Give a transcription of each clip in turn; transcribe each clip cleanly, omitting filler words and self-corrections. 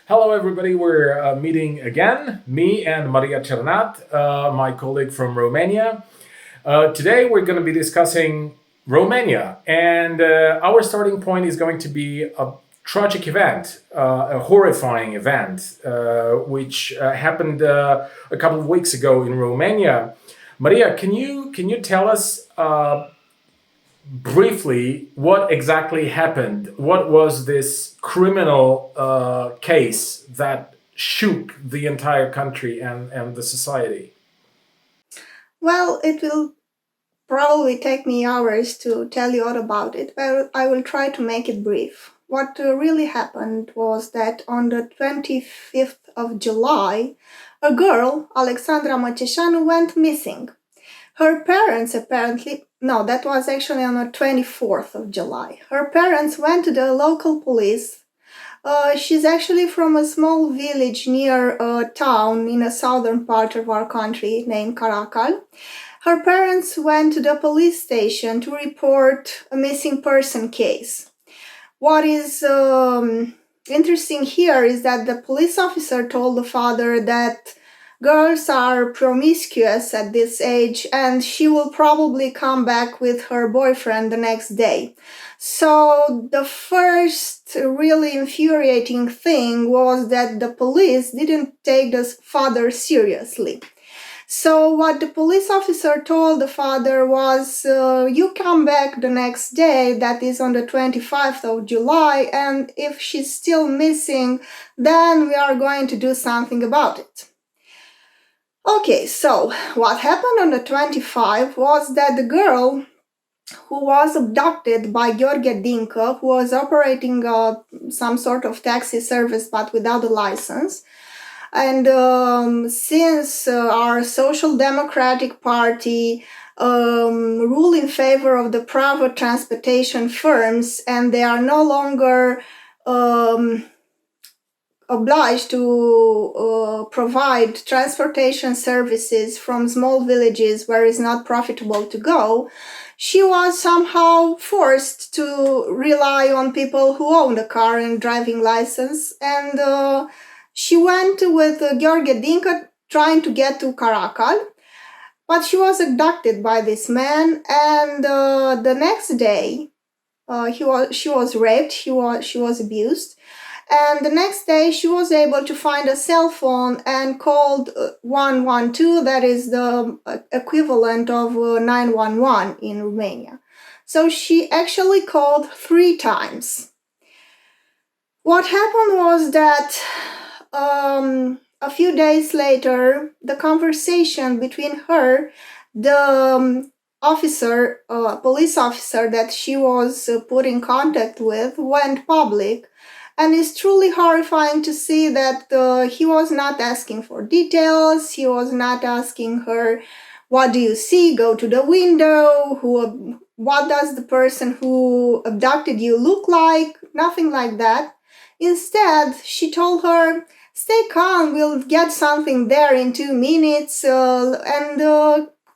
Hello, everybody. We're meeting again, me and Maria Cernat, my colleague from Romania. Today, we're going to be discussing Romania, and our starting point is going to be a tragic event, a horrifying event, which happened a couple of weeks ago in Romania. Maria, can you tell us briefly what exactly happened? What was this criminal case that shook the entire country and the society? Well, it will probably take me hours to tell you all about it, but I will try to make it brief. What really happened was that on the 25th of July, a girl, Alexandra Măceșanu, went missing. Her parents apparently, no, that was actually on the 24th of July. Her parents went to the local police. She's actually from a small village near a town in a southern part of our country named Caracal. Her parents went to the police station to report a missing person case. What is interesting here is that the police officer told the father that girls are promiscuous at this age and she will probably come back with her boyfriend the next day. So the first really infuriating thing was that the police didn't take the father seriously. So what the police officer told the father was, you come back the next day, that is on the 25th of July, and if she's still missing, then we are going to do something about it. Okay, so what happened on the 25th was that the girl who was abducted by Gheorghe Dincă, who was operating some sort of taxi service but without a license, and since our Social Democratic Party rule in favor of the private transportation firms and they are no longer obliged to provide transportation services from small villages where it's not profitable to go, she was somehow forced to rely on people who own a car and driving license, and she went with Gheorghe Dincă trying to get to Caracal, but she was abducted by this man, and the next day she was raped, she was abused, and the next day she was able to find a cell phone and called 112, that is the equivalent of 911 in Romania. So she actually called 3 times. What happened was that a few days later, the conversation between her, the police officer that she was put in contact with, went public. And it's truly horrifying to see that he was not asking for details. He was not asking her, what do you see? Go to the window. What does the person who abducted you look like? Nothing like that. Instead, she told her, stay calm, we'll get something there in 2 minutes, and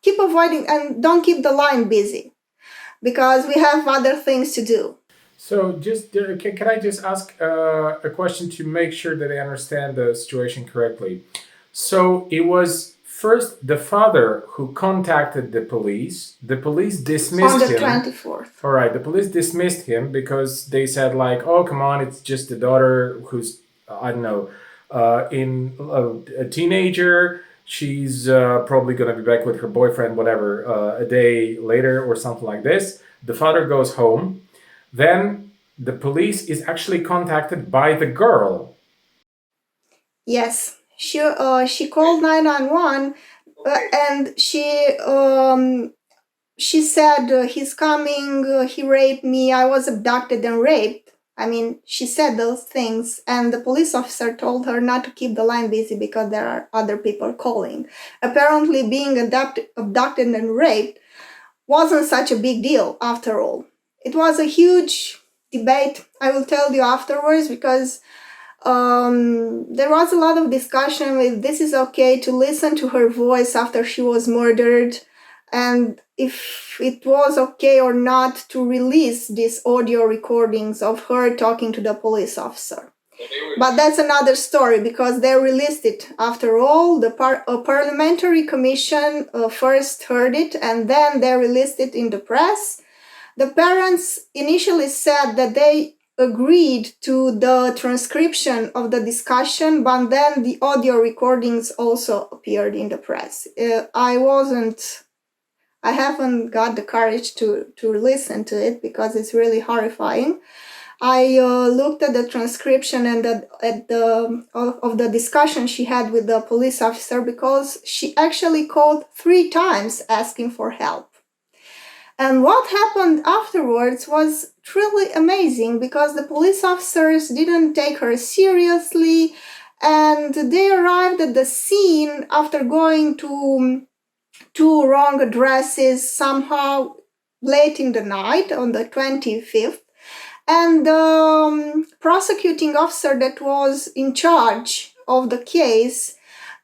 keep avoiding, and don't keep the line busy, because we have other things to do. So, just can I just ask a question to make sure that I understand the situation correctly? So, it was first the father who contacted the police. The police dismissed On the him. 24th. All right, the police dismissed him because they said like, "Oh, come on, it's just a daughter who's I don't know, in a teenager. She's probably gonna be back with her boyfriend, whatever, a day later or something like this." The father goes home. Then the police is actually contacted by the girl. Yes, she called 911, and she said, he's coming, he raped me, I was abducted and raped. I mean, she said those things, and the police officer told her not to keep the line busy because there are other people calling. Apparently, being abducted and raped wasn't such a big deal after all. It was a huge debate, I will tell you afterwards, because there was a lot of discussion if this is okay to listen to her voice after she was murdered, and if it was okay or not to release these audio recordings of her talking to the police officer. But that's another story because they released it. After all, the parliamentary commission first heard it and then they released it in the press. The parents initially said that they agreed to the transcription of the discussion, but then the audio recordings also appeared in the press. I haven't got the courage to listen to it because it's really horrifying. I looked at the transcription and of the discussion she had with the police officer because she actually called 3 times asking for help. And what happened afterwards was truly amazing because the police officers didn't take her seriously and they arrived at the scene after going to 2 wrong addresses somehow late in the night on the 25th. And the prosecuting officer that was in charge of the case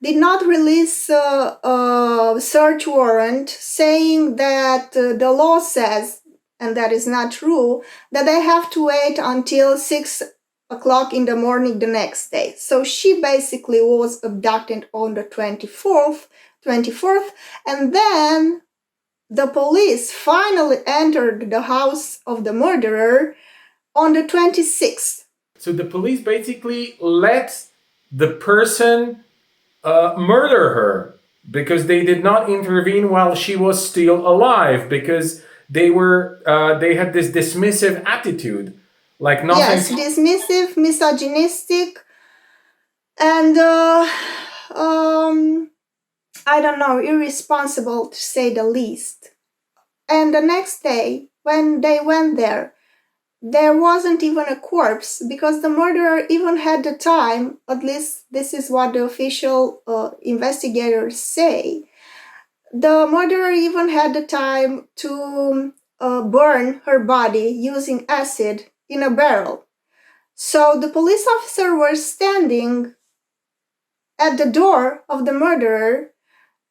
did not release a search warrant saying that the law says, and that is not true, that they have to wait until 6 o'clock in the morning the next day. So she basically was abducted on the 24th, and then the police finally entered the house of the murderer on the 26th. So the police basically let the person murder her because they did not intervene while she was still alive because they had this dismissive attitude, like nothing. Yes, dismissive, misogynistic, and I don't know, irresponsible to say the least. And the next day, when they went there wasn't even a corpse because the murderer even had the time, at least this is what the official investigators say, the murderer even had the time to burn her body using acid in a barrel. So the police officer was standing at the door of the murderer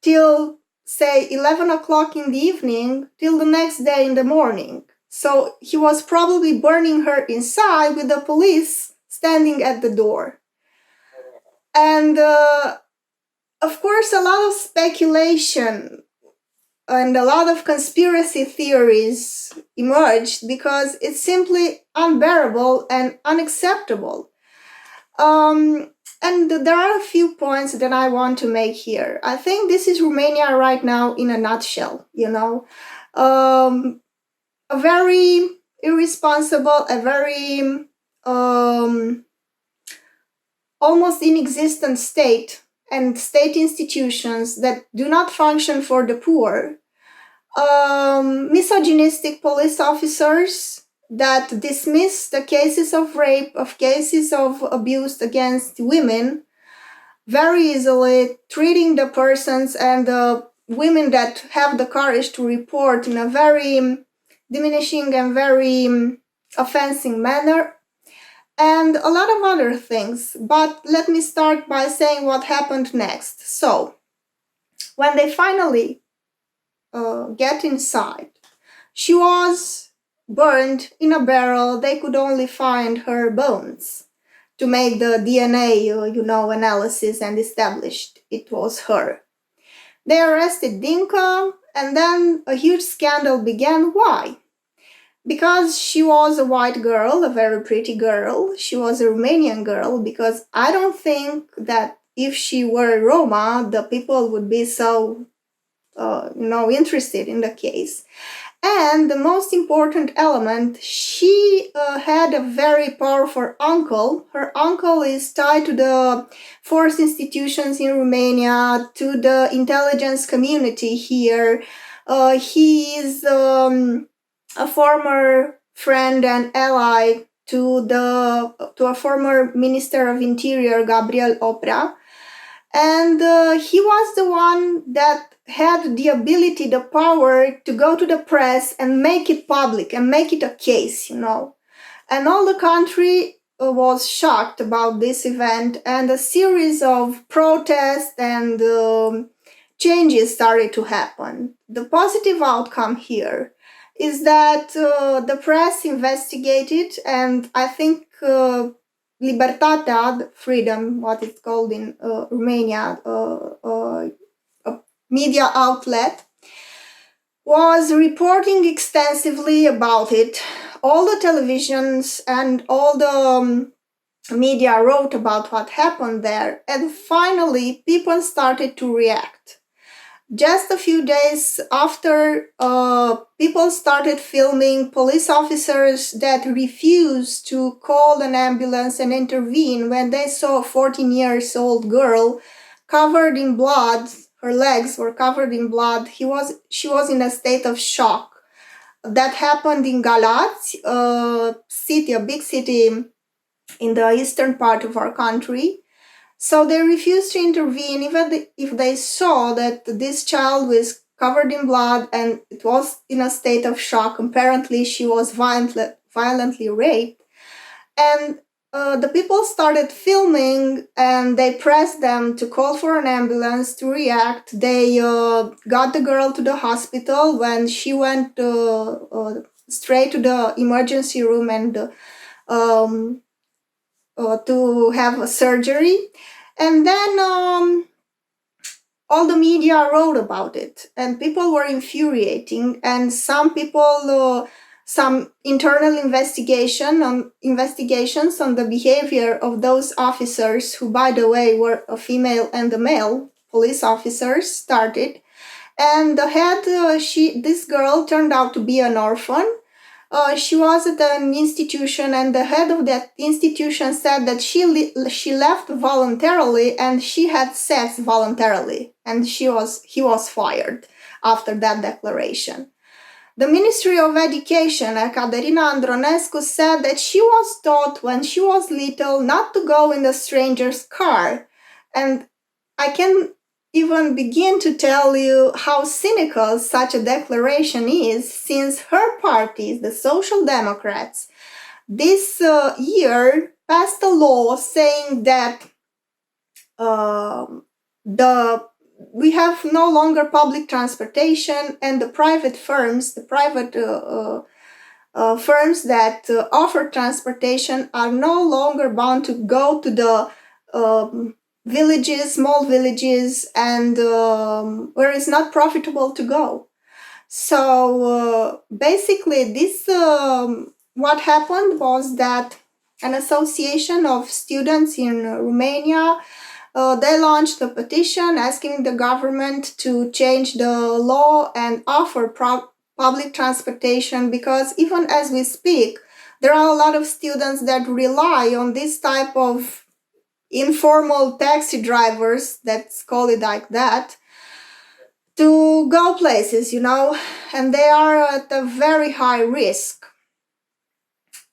till, say, 11 o'clock in the evening, till the next day in the morning. So he was probably burning her inside with the police standing at the door. And of course, a lot of speculation and a lot of conspiracy theories emerged because it's simply unbearable and unacceptable. And there are a few points that I want to make here. I think this is Romania right now in a nutshell, you know. A very irresponsible, a very almost inexistent state and state institutions that do not function for the poor, misogynistic police officers that dismiss the cases of rape, of cases of abuse against women very easily, treating the persons and the women that have the courage to report in a very diminishing and very offensive manner, and a lot of other things. But let me start by saying what happened next. So, when they finally get inside, she was burned in a barrel. They could only find her bones to make the DNA, analysis and established it was her. They arrested Dinka, and then a huge scandal began. Why? Because she was a white girl, a very pretty girl. She was a Romanian girl, because I don't think that if she were Roma, the people would be so, interested in the case. And the most important element, she had a very powerful uncle. Her uncle is tied to the force institutions in Romania, to the intelligence community here. He is a former friend and ally to a former Minister of Interior, Gabriel Oprea. And he was the one that had the ability, the power to go to the press and make it public and make it a case, And all the country was shocked about this event, and a series of protests and changes started to happen. The positive outcome here is that the press investigated, and I think Libertatea, freedom, what it's called in Romania, a media outlet, was reporting extensively about it. All the televisions and all the media wrote about what happened there, and finally people started to react. Just a few days after, people started filming police officers that refused to call an ambulance and intervene when they saw a 14 years old girl covered in blood. Her legs were covered in blood. She was in a state of shock. That happened in Galați, a big city in the eastern part of our country. So they refused to intervene even if they saw that this child was covered in blood and it was in a state of shock. Apparently she was violently raped. And the people started filming and they pressed them to call for an ambulance to react. They got the girl to the hospital when she went straight to the emergency room and to have a surgery. And then all the media wrote about it and people were infuriating, and some people, some internal investigations on the behavior of those officers, who by the way were a female and a male police officers, started. And the head, this girl turned out to be an orphan. She was at an institution, and the head of that institution said that she left voluntarily and she had sex voluntarily, and he was fired after that declaration. The Ministry of Education, Caterina Andronescu, said that she was taught when she was little not to go in a stranger's car, and I can even begin to tell you how cynical such a declaration is, since her party, the Social Democrats, this year passed a law saying that we have no longer public transportation, and the private firms, firms that offer transportation are no longer bound to go to the villages, small villages, and where it's not profitable to go. So basically this, what happened was that an association of students in Romania, they launched a petition asking the government to change the law and offer public transportation, because even as we speak, there are a lot of students that rely on this type of informal taxi drivers, let's call it like that, to go places, and they are at a very high risk.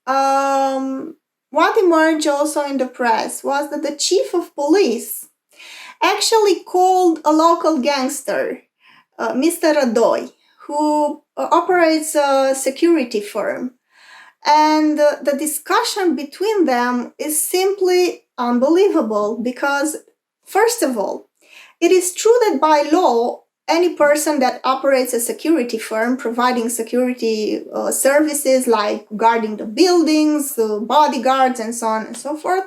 What emerged also in the press was that the chief of police actually called a local gangster, Mr. Radoi, who operates a security firm. And the discussion between them is simply unbelievable, because, first of all, it is true that by law, any person that operates a security firm providing security services like guarding the buildings, bodyguards, and so on and so forth,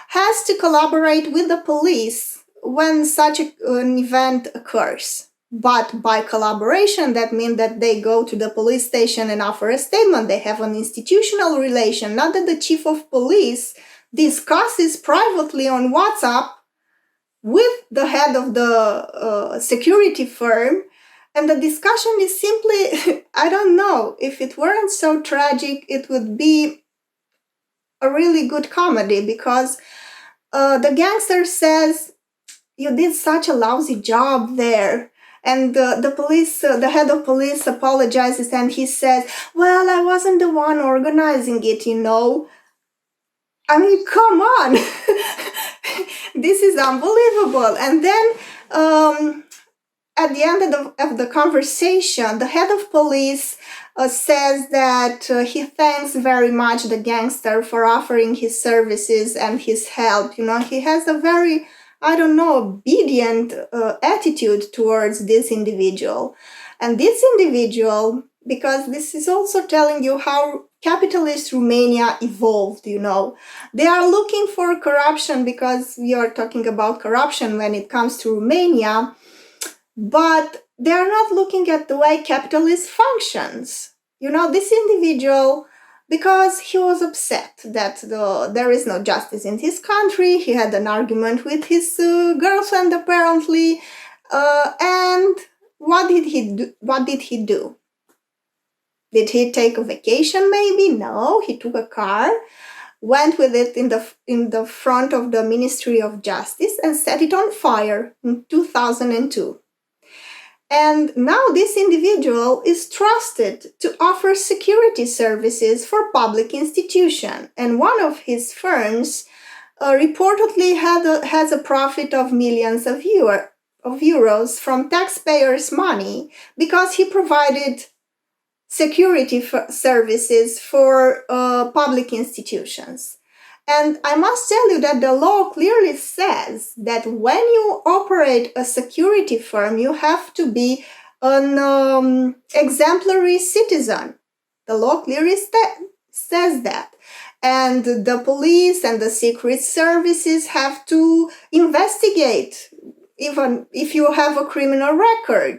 has to collaborate with the police when such an event occurs. But by collaboration, that means that they go to the police station and offer a statement. They have an institutional relation, not that the chief of police discusses privately on WhatsApp with the head of the security firm. And the discussion is simply, I don't know, if it weren't so tragic, it would be a really good comedy, because the gangster says, "You did such a lousy job there." And the head of police apologizes and he says, "Well, I wasn't the one organizing it, I mean, come on. This is unbelievable. And then at the end of the conversation, the head of police says that he thanks very much the gangster for offering his services and his help. He has a very, obedient attitude towards this individual. And this individual, because this is also telling you how capitalist Romania evolved, you know. They are looking for corruption because we are talking about corruption when it comes to Romania, but they are not looking at the way capitalism functions. You know, this individual, because he was upset that there is no justice in his country, he had an argument with his girlfriend apparently, and what did he do? Did he take a vacation maybe? No, he took a car, went with it in the front of the Ministry of Justice and set it on fire in 2002. And now this individual is trusted to offer security services for public institutions. And one of his firms reportedly has a profit of millions of euros from taxpayers' money because he provided security services for public institutions. And I must tell you that the law clearly says that when you operate a security firm, you have to be an exemplary citizen. The law clearly says that. And the police and the secret services have to investigate, even if you have a criminal record,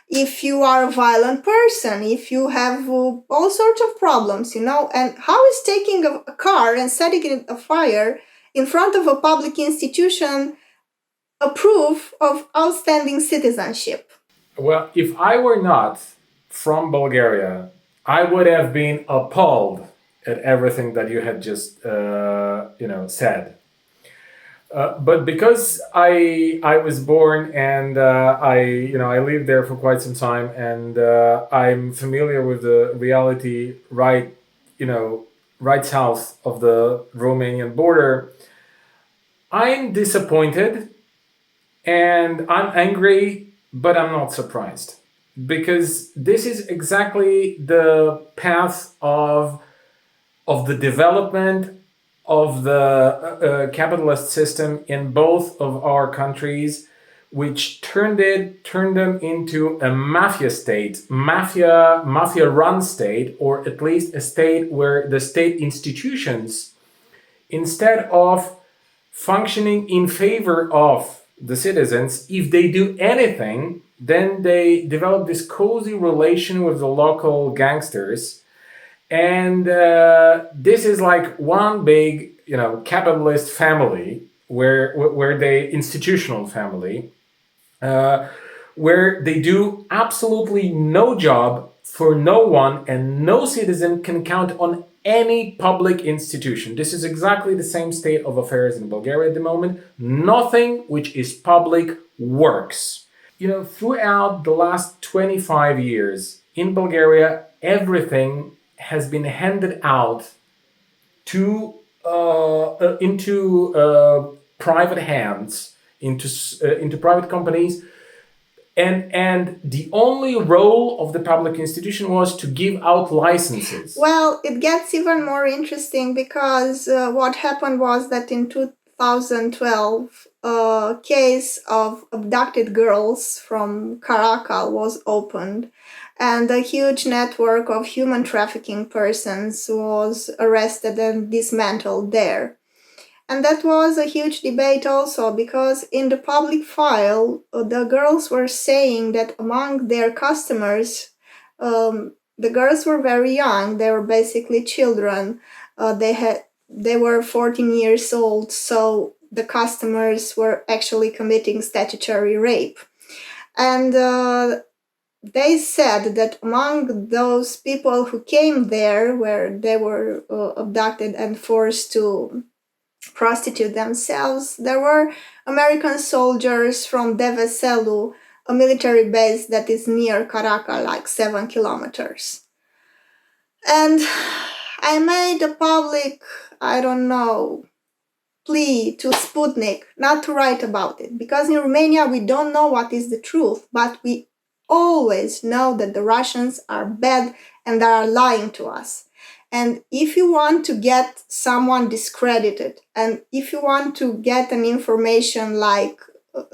if you are a violent person, if you have all sorts of problems, you know. And how is taking a car and setting it on fire in front of a public institution a proof of outstanding citizenship? Well, if I were not from Bulgaria, I would have been appalled at everything that you had just, said. But because I was born and I lived there for quite some time, and I'm familiar with the reality right south of the Romanian border, I'm disappointed and I'm angry, but I'm not surprised, because this is exactly the path of the development of the capitalist system in both of our countries, which turned them into a mafia state, mafia-run state, or at least a state where the state institutions, instead of functioning in favor of the citizens, if they do anything, then they develop this cozy relation with the local gangsters. And this is like one big, capitalist family, where they institutional family, where they do absolutely no job for no one, and no citizen can count on any public institution. This is exactly the same state of affairs in Bulgaria at the moment. Nothing which is public works. Throughout the last 25 years in Bulgaria, everything has been handed out into private hands, into private companies, and the only role of the public institution was to give out licenses. Well, it gets even more interesting because what happened was that in 2012, a case of abducted girls from Caracal was opened, and a huge network of human trafficking persons was arrested and dismantled there. And that was a huge debate also, because in the public file, the girls were saying that among their customers, the girls were very young. They were basically children. They were 14 years old, so the customers were actually committing statutory rape. And they said that among those people who came there, where they were abducted and forced to prostitute themselves, there were American soldiers from Deveselu, a military base that is near Caracal, like 7 kilometers. And I made a public, plea to Sputnik not to write about it, because in Romania we don't know what is the truth, but we always know that the Russians are bad and they are lying to us. And if you want to get someone discredited, and if you want to get an information like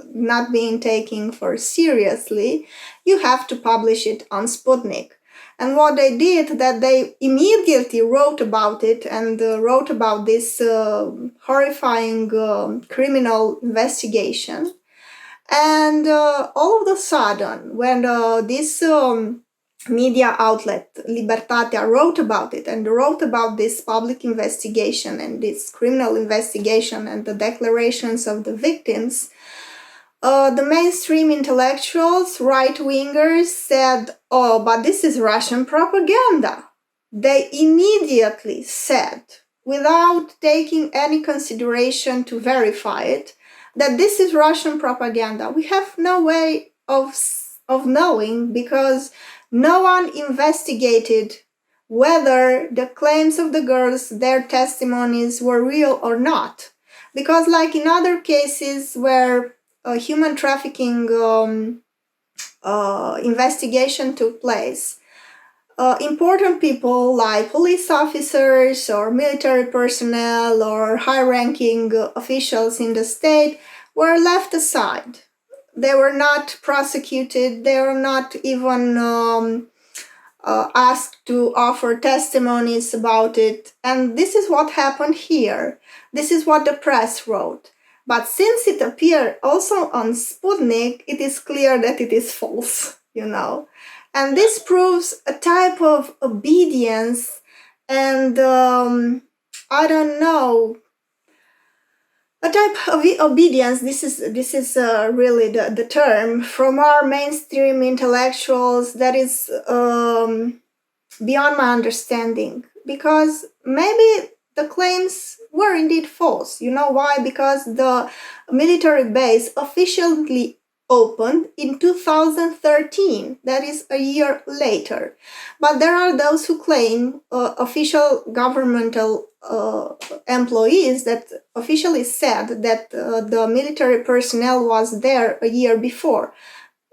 not being taken for seriously, you have to publish it on Sputnik. And what they did, that they immediately wrote about it and wrote about this horrifying criminal investigation. And all of a sudden, when this media outlet, Libertatea, wrote about it and wrote about this public investigation and this criminal investigation and the declarations of the victims, the mainstream intellectuals, right-wingers, said, oh, but this is Russian propaganda. They immediately said, without taking any consideration to verify it, that this is Russian propaganda. We have no way of knowing, because no one investigated whether the claims of the girls, their testimonies, were real or not. Because like in other cases where human trafficking investigation took place, important people like police officers or military personnel or high-ranking officials in the state were left aside. They were not prosecuted. They were not even asked to offer testimonies about it. And this is what happened here. This is what the press wrote. But since it appeared also on Sputnik, it is clear that it is false, And this proves a type of obedience and, I don't know, a type of obedience, this is really the term, from our mainstream intellectuals that is beyond my understanding. Because maybe the claims were indeed false. You know why? Because the military base officially opened in 2013, that is a year later. But there are those who claim, official governmental employees that officially said that the military personnel was there a year before.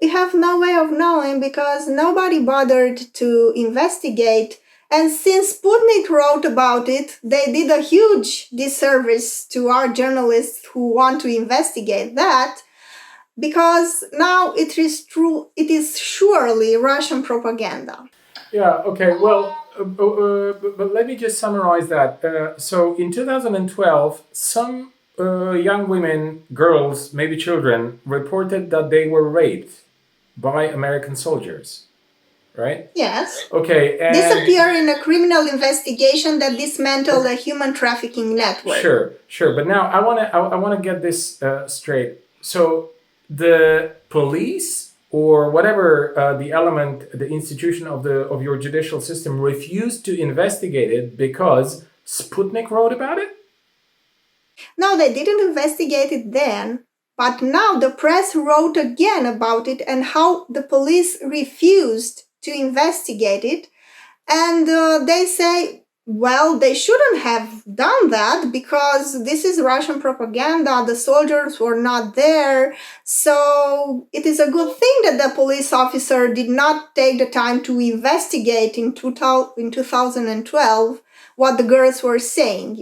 We have no way of knowing because nobody bothered to investigate. And since Sputnik wrote about it, they did a huge disservice to our journalists who want to investigate that, because now it is true, it is surely Russian propaganda. Yeah, okay, well, but let me just summarize that. So in 2012, some young women, girls, maybe children, reported that they were raped by American soldiers, right? Yes. Okay, and this appeared in a criminal investigation that dismantled a human trafficking network. Sure. But now I wanna get this straight. So the police or whatever the element, the institution of your judicial system refused to investigate it because Sputnik wrote about it? No, they didn't investigate it then. But now the press wrote again about it and how the police refused to investigate it. And they say, well, they shouldn't have done that because this is Russian propaganda. The soldiers were not there. So it is a good thing that the police officer did not take the time to investigate in 2012 what the girls were saying,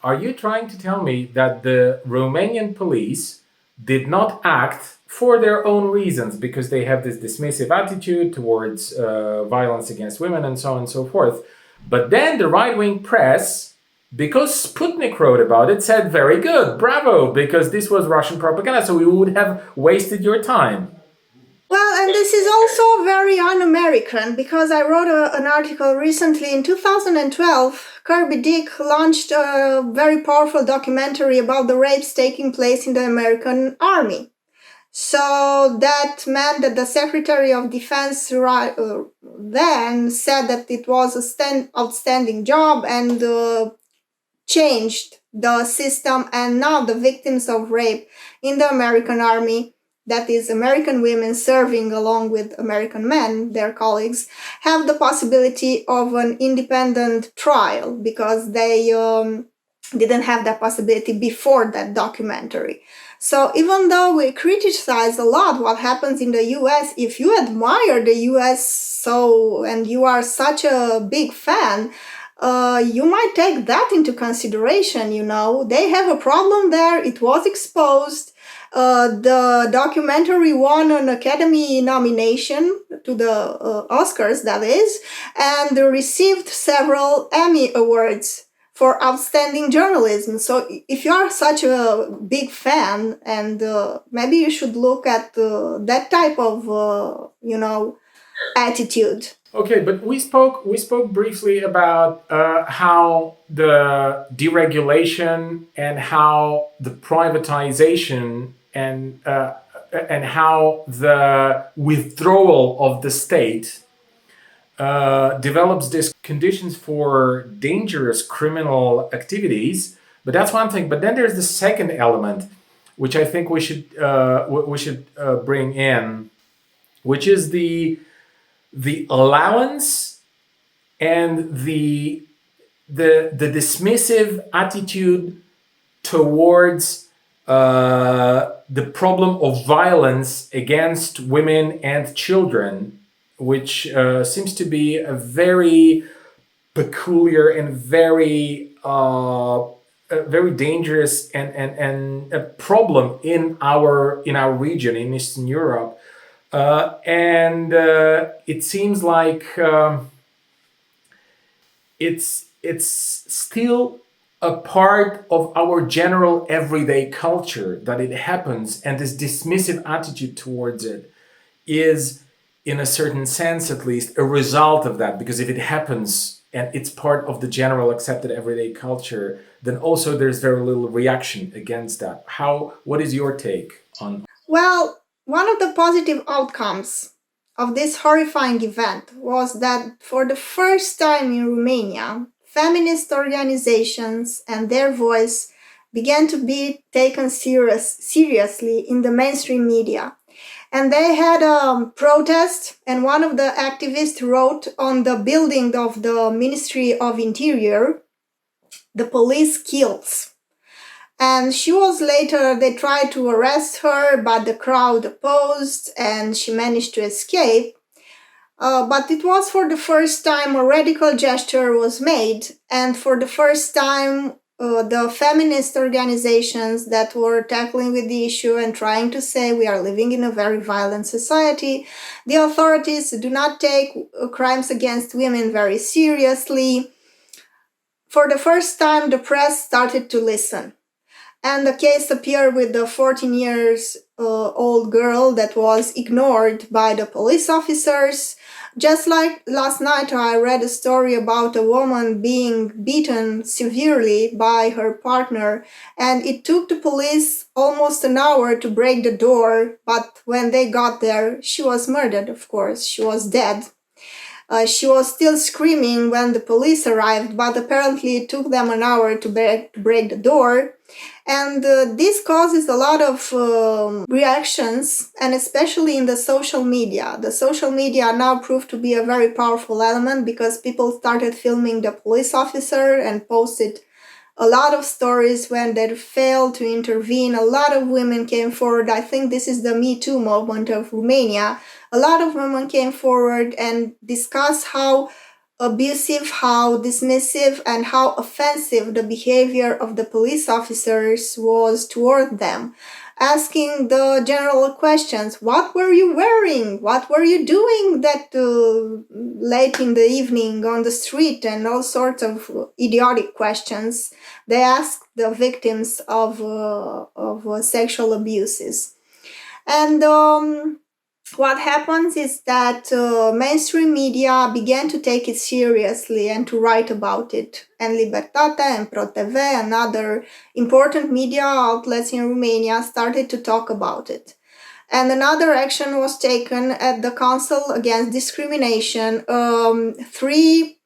Are you trying to tell me that the Romanian police did not act for their own reasons because they have this dismissive attitude towards violence against women and so on and so forth? But then the right-wing press, because Sputnik wrote about it, said, very good, bravo, because this was Russian propaganda, so we would have wasted your time. Well, and this is also very un-American, because I wrote an article recently in 2012. Kirby Dick launched a very powerful documentary about the rapes taking place in the American Army. So that meant that the Secretary of Defense then said that it was an outstanding job and changed the system, and now the victims of rape in the American Army, that is American women serving along with American men, their colleagues, have the possibility of an independent trial because they didn't have that possibility before that documentary. So even though we criticize a lot what happens in the US, if you admire the US and you are such a big fan, you might take that into consideration, They have a problem there, it was exposed. The documentary won an Academy nomination to the Oscars, that is, and received several Emmy Awards for outstanding journalism. So if you are such a big fan, and maybe you should look at that type of, attitude. Okay, but we spoke briefly about how the deregulation and how the privatization and how the withdrawal of the state develops these conditions for dangerous criminal activities. But that's one thing. But then there's the second element, which I think we should bring in, which is the allowance and the dismissive attitude towards the problem of violence against women and children, which seems to be a very peculiar and very dangerous and a problem in our region in Eastern Europe. And it seems like it's still a part of our general everyday culture that it happens, and this dismissive attitude towards it is, in a certain sense at least, a result of that. Because if it happens and it's part of the general accepted everyday culture, then also there's very little reaction against that. What is your take on? Well, one of the positive outcomes of this horrifying event was that for the first time in Romania, feminist organizations and their voice began to be taken seriously in the mainstream media. And they had a protest, and one of the activists wrote on the building of the Ministry of Interior, "The police kills." And they tried to arrest her, but the crowd opposed, and she managed to escape. But it was for the first time a radical gesture was made, and for the first time the feminist organizations that were tackling with the issue and trying to say we are living in a very violent society, the authorities do not take crimes against women very seriously. For the first time, the press started to listen. And the case appeared with the 14 years old girl that was ignored by the police officers. Just like last night, I read a story about a woman being beaten severely by her partner, and it took the police almost an hour to break the door, but when they got there, she was murdered, of course. She was dead. She was still screaming when the police arrived, but apparently it took them an hour to break the door. And this causes a lot of reactions, and especially in the social media. The social media now proved to be a very powerful element because people started filming the police officer and posted a lot of stories when they failed to intervene. A lot of women came forward. I think this is the Me Too movement of Romania. A lot of women came forward and discussed how abusive, how dismissive, and how offensive the behavior of the police officers was toward them, asking the general questions. What were you wearing? What were you doing that late in the evening on the street? And all sorts of idiotic questions they asked the victims of sexual abuses. And what happens is that mainstream media began to take it seriously and to write about it. And Libertate and ProTV and other important media outlets in Romania started to talk about it. And another action was taken at the Council Against Discrimination. Three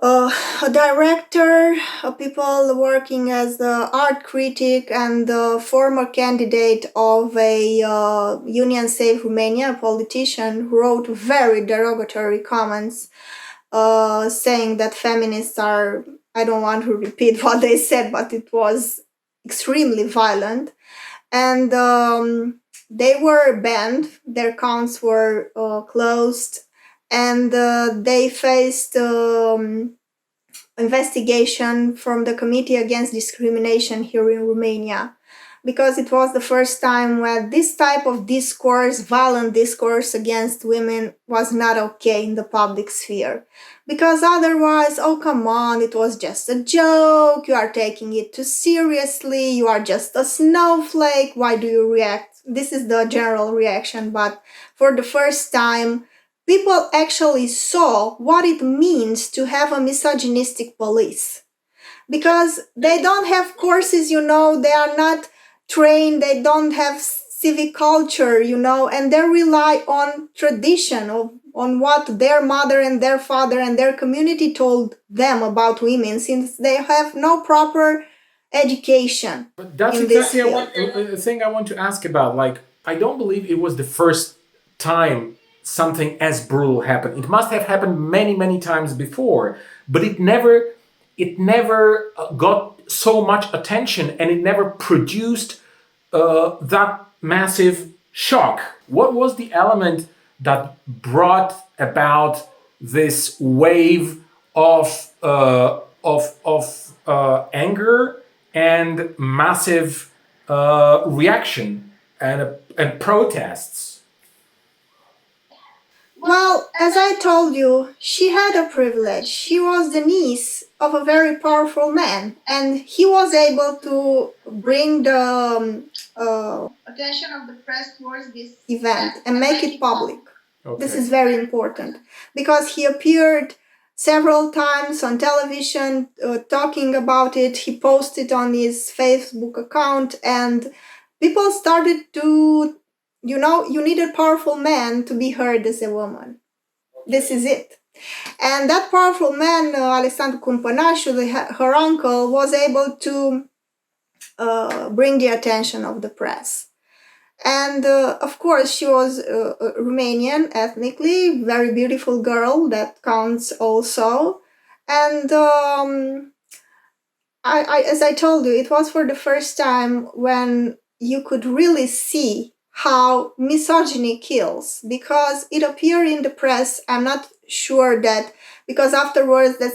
a director, people working as the art critic, and the former candidate of a Union Save Romania, a politician, who wrote very derogatory comments saying that feminists are, I don't want to repeat what they said, but it was extremely violent. And they were banned, their accounts were closed, and they faced investigation from the Committee Against Discrimination here in Romania, because it was the first time where this type of discourse, violent discourse against women, was not okay in the public sphere. Because otherwise, oh come on, it was just a joke, you are taking it too seriously, you are just a snowflake, why do you react? This is the general reaction, but for the first time, people actually saw what it means to have a misogynistic police. Because they don't have courses, they are not trained, they don't have civic culture, and they rely on tradition, on what their mother and their father and their community told them about women, since they have no proper education. But that's in this exactly field. a thing I want to ask about. Like, I don't believe it was the first time something as brutal happened. It must have happened many, many times before, but it never got so much attention, and it never produced that massive shock. What was the element that brought about this wave of anger and massive reaction and protests? Well, as I told you, she had a privilege. She was the niece of a very powerful man, and he was able to bring the attention of the press towards this event and make it public. Okay. This is very important because he appeared several times on television talking about it. He posted on his Facebook account, and people started to, you need a powerful man to be heard as a woman. This is it. And that powerful man, Alexandru Cumpănașu, her uncle, was able to bring the attention of the press. And of course, she was Romanian ethnically, very beautiful girl, that counts also. And as I told you, it was for the first time when you could really see how misogyny kills, because it appeared in the press. I'm not sure that, because afterwards they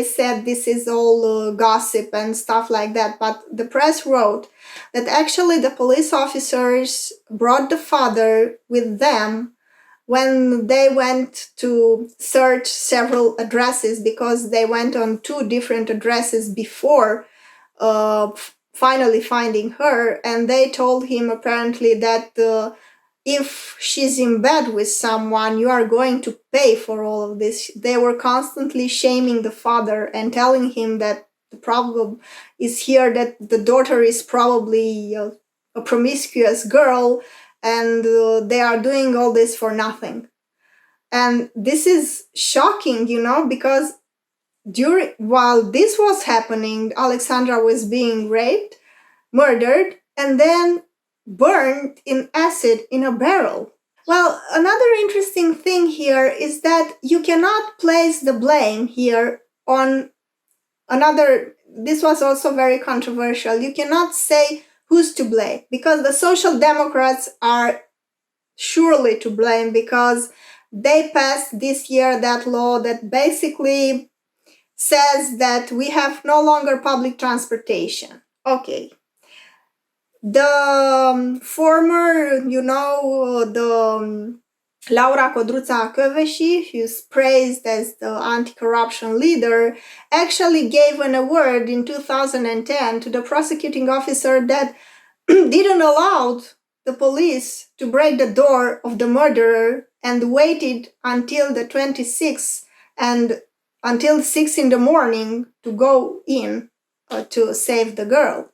said this is all gossip and stuff like that, but the press wrote that actually the police officers brought the father with them when they went to search several addresses, because they went on 2 different addresses before finally finding her, and they told him apparently that if she's in bed with someone, you are going to pay for all of this. They were constantly shaming the father and telling him that the problem is here, that the daughter is probably a promiscuous girl, and they are doing all this for nothing. And this is shocking, because while this was happening, Alexandra was being raped, murdered, and then burned in acid in a barrel. Well, another interesting thing here is that you cannot place the blame here on another. This was also very controversial. You cannot say who's to blame, because the Social Democrats are surely to blame, because they passed this year that law that basically says that we have no longer public transportation. Okay. The former, Laura Codruța Kövesi, who's praised as the anti-corruption leader, actually gave an award in 2010 to the prosecuting officer that didn't allow the police to break the door of the murderer and waited until the 26th and until 6 in the morning to go in to save the girl.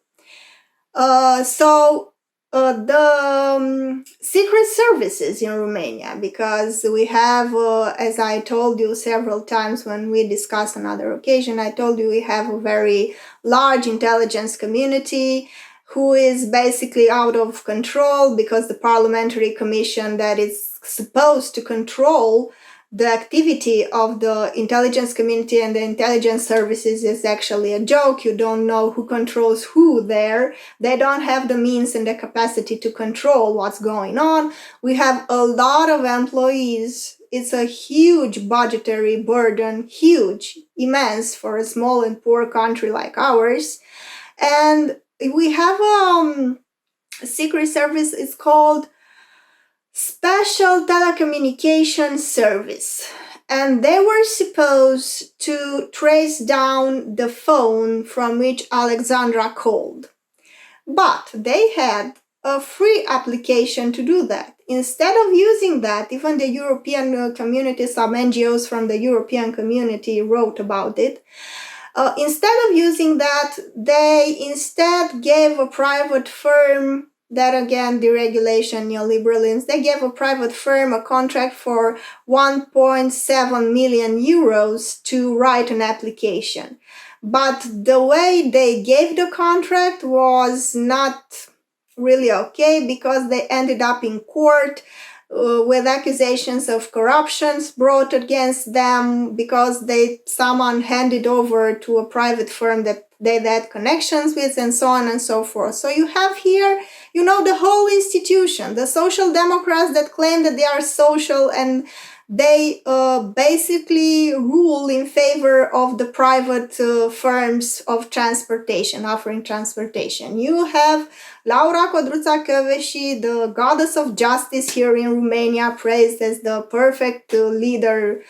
So the secret services in Romania, because we have, as I told you several times when we discussed another occasion, I told you we have a very large intelligence community who is basically out of control, because the parliamentary commission that is supposed to control the activity of the intelligence community and the intelligence services is actually a joke. You don't know who controls who there. They don't have the means and the capacity to control what's going on. We have a lot of employees. It's a huge budgetary burden, huge, immense for a small and poor country like ours. And we have a secret service. It's called Special Telecommunication Service, and they were supposed to trace down the phone from which Alexandra called. But they had a free application to do that. Instead of using that, even the European community, some NGOs from the European community wrote about it. Instead of using that, they instead gave a private firm, that again, deregulation, neoliberalism, they gave a private firm a contract for 1.7 million euros to write an application. But the way they gave the contract was not really okay, because they ended up in court with accusations of corruptions brought against them, because someone handed over to a private firm that they had connections with, and so on and so forth. So you have here, the whole institution, the social democrats that claim that they are social, and they basically rule in favor of the private firms of transportation, offering transportation. You have Laura Codruța Kövesi, the goddess of justice here in Romania, praised as the perfect leader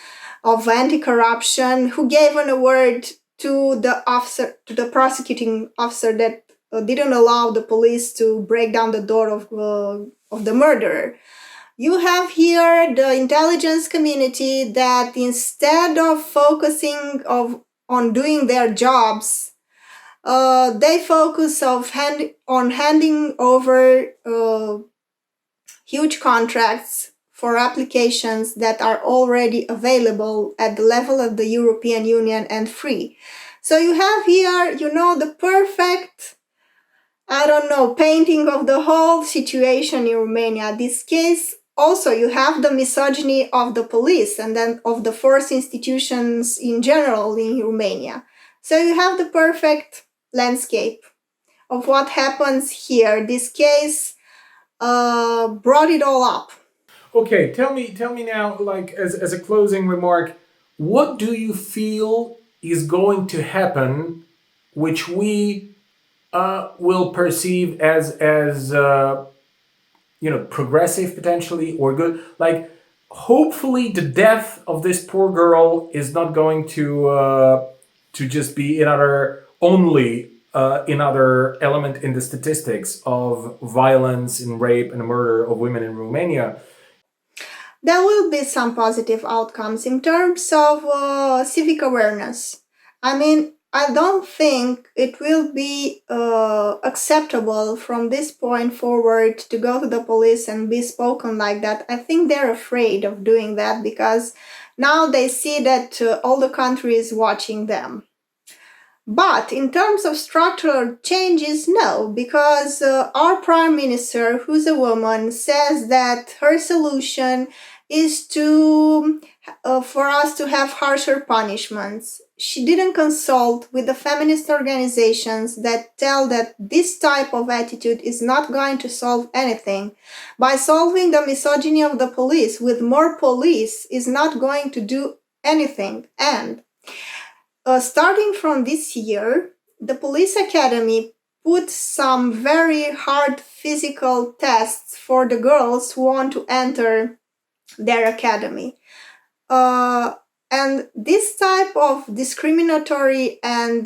of anti-corruption, who gave an award to the prosecuting officer that didn't allow the police to break down the door of the murderer. You have here the intelligence community that, instead of focusing on doing their jobs, they focus on handing over huge contracts for applications that are already available at the level of the European Union and free. So you have here, the perfect, painting of the whole situation in Romania. This case, also, you have the misogyny of the police and then of the force institutions in general in Romania. So you have the perfect landscape of what happens here. This case brought it all up. Okay, tell me now, like as a closing remark, what do you feel is going to happen, which we will perceive as progressive potentially, or good? Like, hopefully the death of this poor girl is not going to just be another element in the statistics of violence and rape and murder of women in Romania. There will be some positive outcomes in terms of civic awareness. I don't think it will be acceptable from this point forward to go to the police and be spoken like that. I think they're afraid of doing that, because now they see that all the country is watching them. But in terms of structural changes, no, because our Prime Minister, who's a woman, says that her solution is for us to have harsher punishments. She didn't consult with the feminist organizations that tell that this type of attitude is not going to solve anything. By solving the misogyny of the police with more police is not going to do anything. And starting from this year, the police academy put some very hard physical tests for the girls who want to enter their academy. And this type of discriminatory and,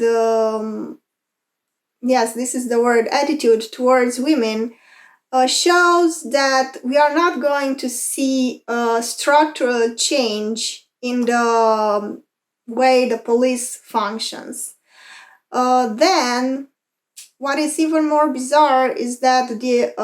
yes, this is the word, attitude towards women shows that we are not going to see a structural change in the way the police functions. Then, what is even more bizarre is that the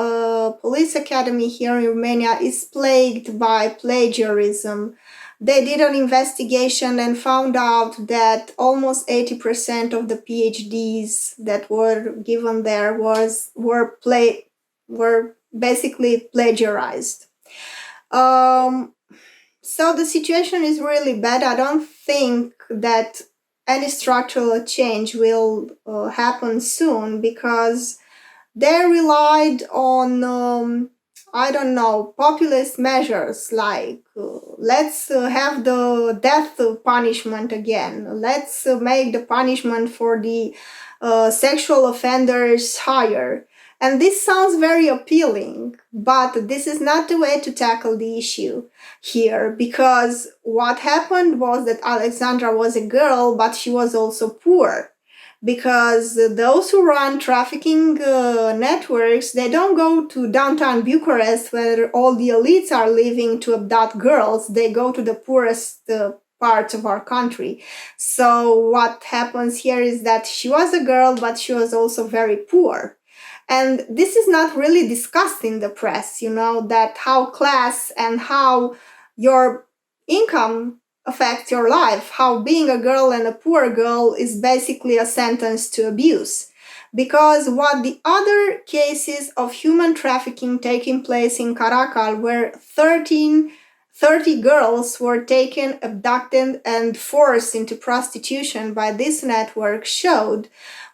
police academy here in Romania is plagued by plagiarism. They did an investigation and found out that almost 80% of the PhDs that were given there were basically plagiarized. So the situation is really bad. I don't think that any structural change will happen soon because they relied on, I don't know, populist measures like let's have the death punishment again. Let's make the punishment for the sexual offenders higher. And this sounds very appealing, but this is not the way to tackle the issue here because what happened was that Alexandra was a girl, but she was also poor because those who run trafficking networks, they don't go to downtown Bucharest where all the elites are living to abduct girls. They go to the poorest parts of our country. So what happens here is that she was a girl, but she was also very poor. And this is not really discussed in the press, that how class and how your income affects your life, how being a girl and a poor girl is basically a sentence to abuse. Because what the other cases of human trafficking taking place in Caracal, where 30 girls were taken, abducted, and forced into prostitution by this network showed,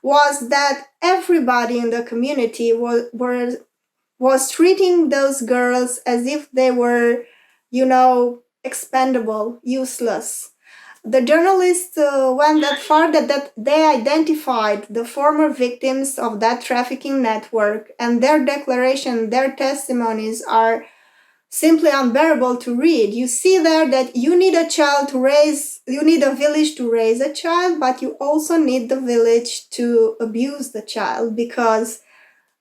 was that everybody in the community was treating those girls as if they were, expendable, useless. The journalists went that far that they identified the former victims of that trafficking network, and their declaration, their testimonies are simply unbearable to read. You see there that you need you need a village to raise a child, but you also need the village to abuse the child because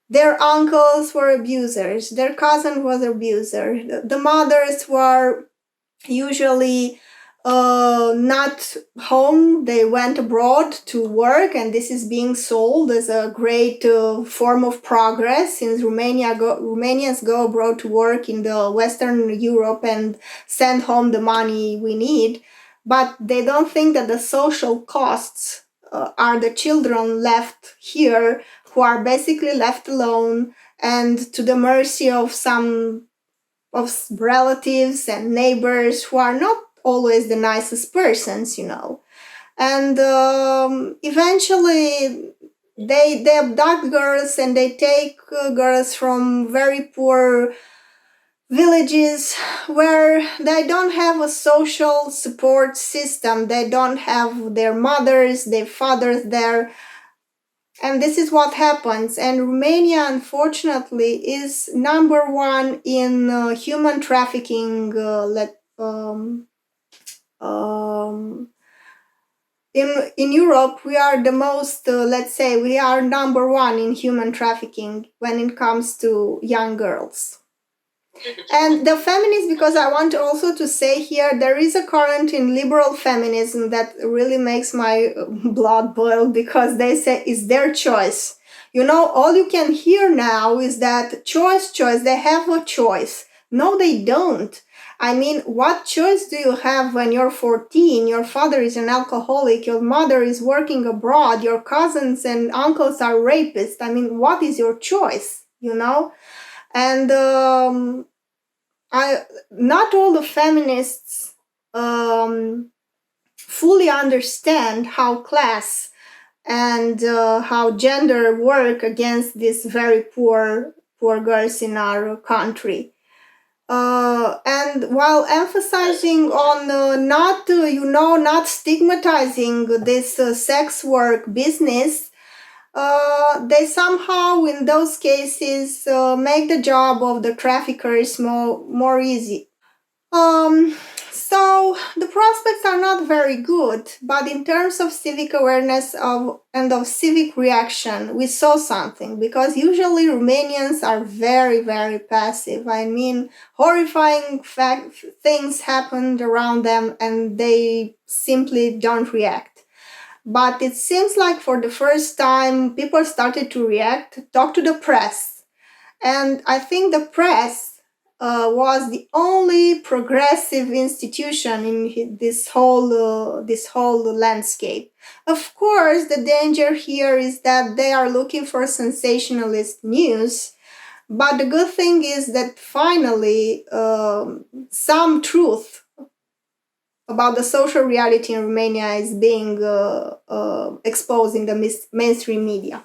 their uncles were abusers, their cousin was an abuser, the mothers were usually not home. They went abroad to work, and this is being sold as a great form of progress since Romanians go abroad to work in the Western Europe and send home the money we need. But they don't think that the social costs are the children left here who are basically left alone and to the mercy of some of relatives and neighbors who are not always the nicest persons, And eventually they abduct girls and they take girls from very poor villages where they don't have a social support system. They don't have their mothers, their fathers there. And this is what happens. And Romania, unfortunately, is number one in human trafficking. In Europe, we are the most, let's say, we are number one in human trafficking when it comes to young girls. And the feminists, because I want also to say here, there is a current in liberal feminism that really makes my blood boil because they say it's their choice. All you can hear now is that choice, they have a choice. No, they don't. I mean, what choice do you have when you're 14, your father is an alcoholic, your mother is working abroad, your cousins and uncles are rapists? I mean, what is your choice, And not all the feminists fully understand how class and how gender work against these very poor girls in our country. And while emphasizing on not stigmatizing this sex work business, they somehow, in those cases, make the job of the traffickers more easy. So the prospects are not very good, but in terms of civic awareness and of civic reaction, we saw something, because usually Romanians are very, very passive. I mean, horrifying things happened around them and they simply don't react. But it seems like for the first time, people started to react, talk to the press. And I think the press was the only progressive institution in this whole landscape. Of course, the danger here is that they are looking for sensationalist news, but the good thing is that finally some truth about the social reality in Romania is being exposed in the mainstream media.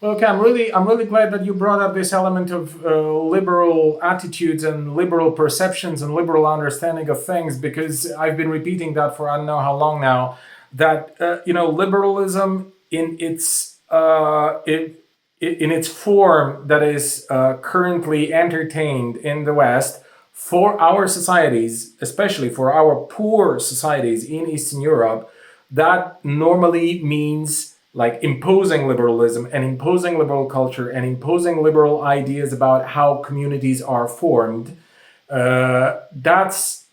Well, okay, I'm really glad that you brought up this element of liberal attitudes and liberal perceptions and liberal understanding of things, because I've been repeating that for I don't know how long now. That liberalism in its form that is currently entertained in the West for our societies, especially for our poor societies in Eastern Europe, that normally means like imposing liberalism and imposing liberal culture and imposing liberal ideas about how communities are formed. That's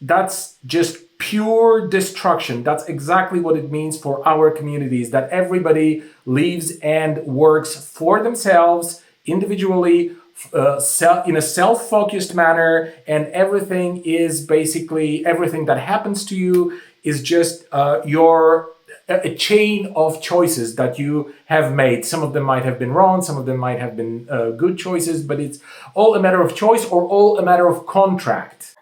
just pure destruction. That's exactly what it means for our communities, that everybody lives and works for themselves individually, in a self-focused manner, and everything is basically everything that happens to you is just your a chain of choices that you have made. Some of them might have been wrong, some of them might have been good choices, but it's all a matter of choice or all a matter of contract.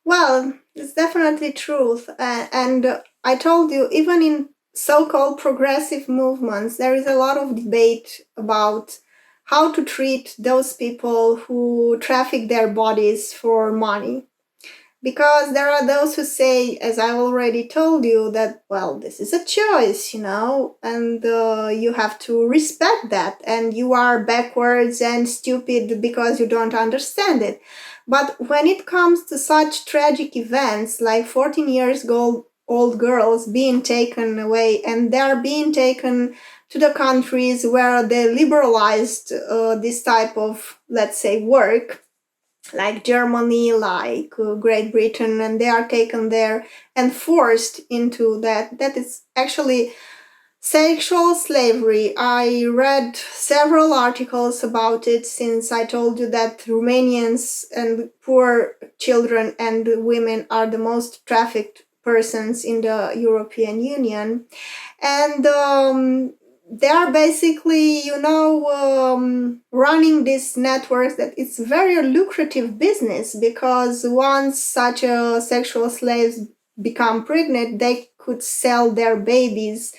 Well, it's definitely truth. And I told you, even in so-called progressive movements, there is a lot of debate about how to treat those people who traffic their bodies for money. Because there are those who say, as I already told you, that, well, this is a choice, and you have to respect that, and you are backwards and stupid because you don't understand it. But when it comes to such tragic events like 14 years old girls being taken away, and they are being taken to the countries where they liberalized this type of, let's say, work, like Germany, like Great Britain, and they are taken there and forced into that. That is actually sexual slavery. I read several articles about it, since I told you that Romanians and poor children and women are the most trafficked persons in the European Union. And they are basically, running this network that it's very lucrative business, because once such a sexual slaves become pregnant, they could sell their babies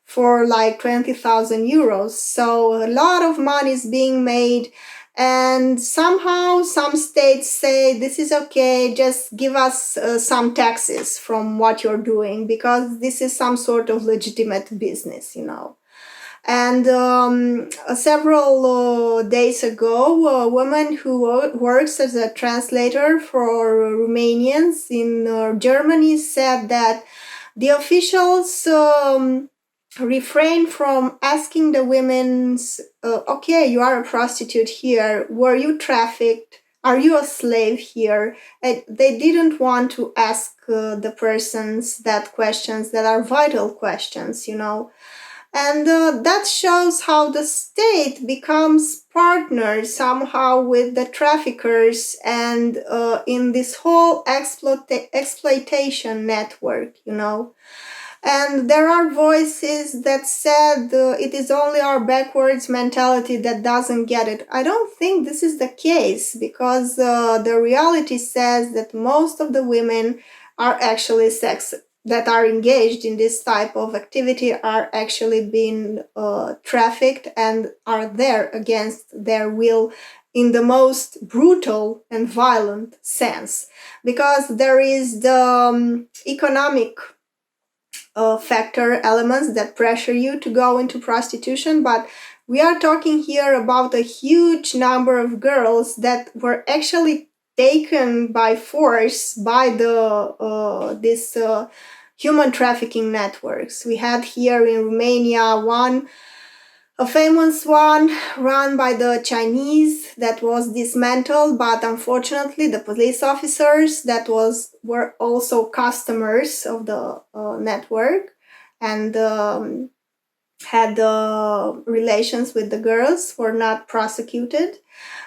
for like 20,000 euros. So a lot of money is being made. And somehow some states say, this is okay, just give us some taxes from what you're doing, because this is some sort of legitimate business, And several days ago, a woman who works as a translator for Romanians in Germany said that the officials refrain from asking the women, okay, you are a prostitute here, were you trafficked, are you a slave here? They didn't want to ask the persons that questions that are vital questions, And that shows how the state becomes partner somehow with the traffickers, and in this whole exploitation network, And there are voices that said it is only our backwards mentality that doesn't get it. I don't think this is the case, because the reality says that most of the women are actually that are engaged in this type of activity are actually being trafficked and are there against their will in the most brutal and violent sense. Because there is the economic factor elements that pressure you to go into prostitution, but we are talking here about a huge number of girls that were actually taken by force by this human trafficking networks. We had here in Romania a famous one run by the Chinese that was dismantled, but unfortunately the police officers that were also customers of the network and had relations with the girls were not prosecuted.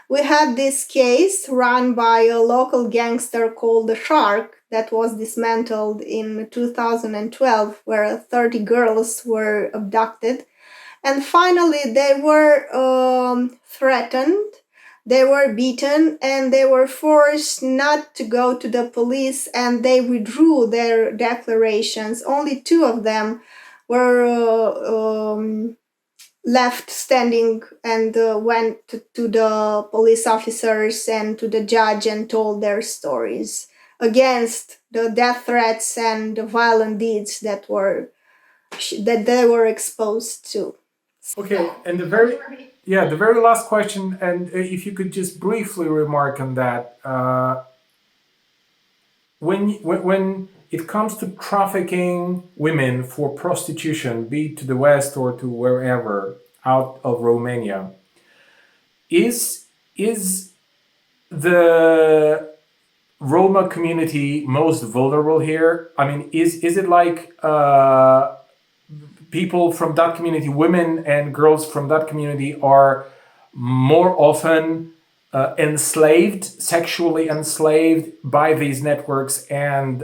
We had this case run by a local gangster called the Shark that was dismantled in 2012, where 30 girls were abducted. And finally, they were threatened They were beaten and they were forced not to go to the police, and they withdrew their declarations. Only two of them were left standing and went to the police officers and to the judge and told their stories against the death threats and the violent deeds that they were exposed to. Okay, and the very last question, and if you could just briefly remark on that, when it comes to trafficking women for prostitution, be it to the west or to wherever out of Romania, is the Roma community most vulnerable here? I mean, is it like people from that community, women and girls from that community, are more often sexually enslaved by these networks and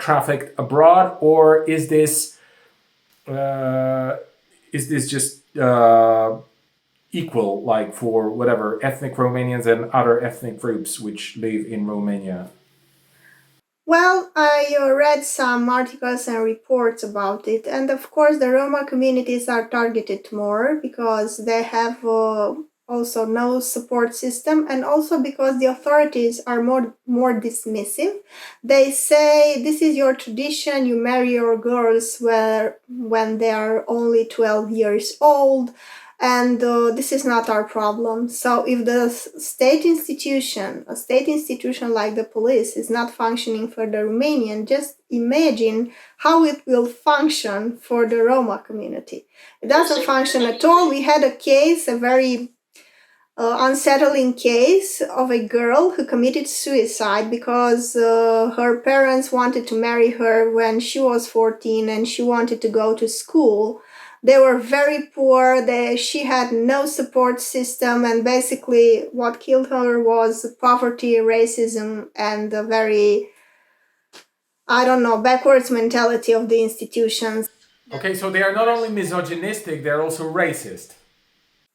trafficked abroad, or is this just equal, like for whatever ethnic Romanians and other ethnic groups which live in Romania? Well, I read some articles and reports about it, and of course, the Roma communities are targeted more because they have also no support system, and also because the authorities are more dismissive. They say this is your tradition. You marry your girls when they are only 12 years old, and this is not our problem. So if the a state institution like the police is not functioning for the Romanian, just imagine how it will function for the Roma community. It doesn't function at all. We had a case, a very unsettling case of a girl who committed suicide because her parents wanted to marry her when she was 14 and she wanted to go to school. They were very poor. She had no support system, and basically what killed her was poverty, racism, and a very, I don't know, backwards mentality of the institutions. Okay, so they are not only misogynistic, they're also racist.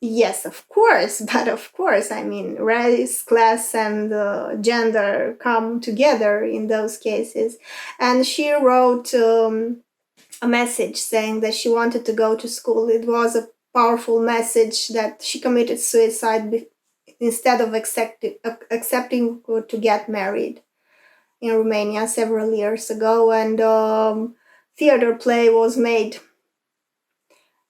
Yes, of course, but of course, I mean, race, class, and gender come together in those cases. And she wrote a message saying that she wanted to go to school. It was a powerful message that she committed suicide instead of accepting to get married in Romania several years ago. And theater play was made,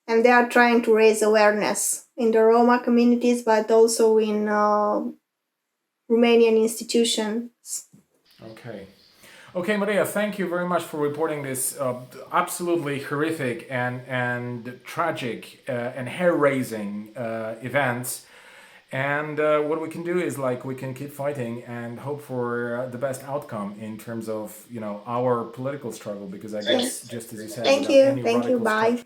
and they are trying to raise awareness in the Roma communities, but also in Romanian institutions. Okay. Okay, Maria, thank you very much for reporting this absolutely horrific and tragic and hair-raising events. And what we can do is like we can keep fighting and hope for the best outcome in terms of our political struggle, because I guess just as you said, Thank without you. any Thank you. radical Bye.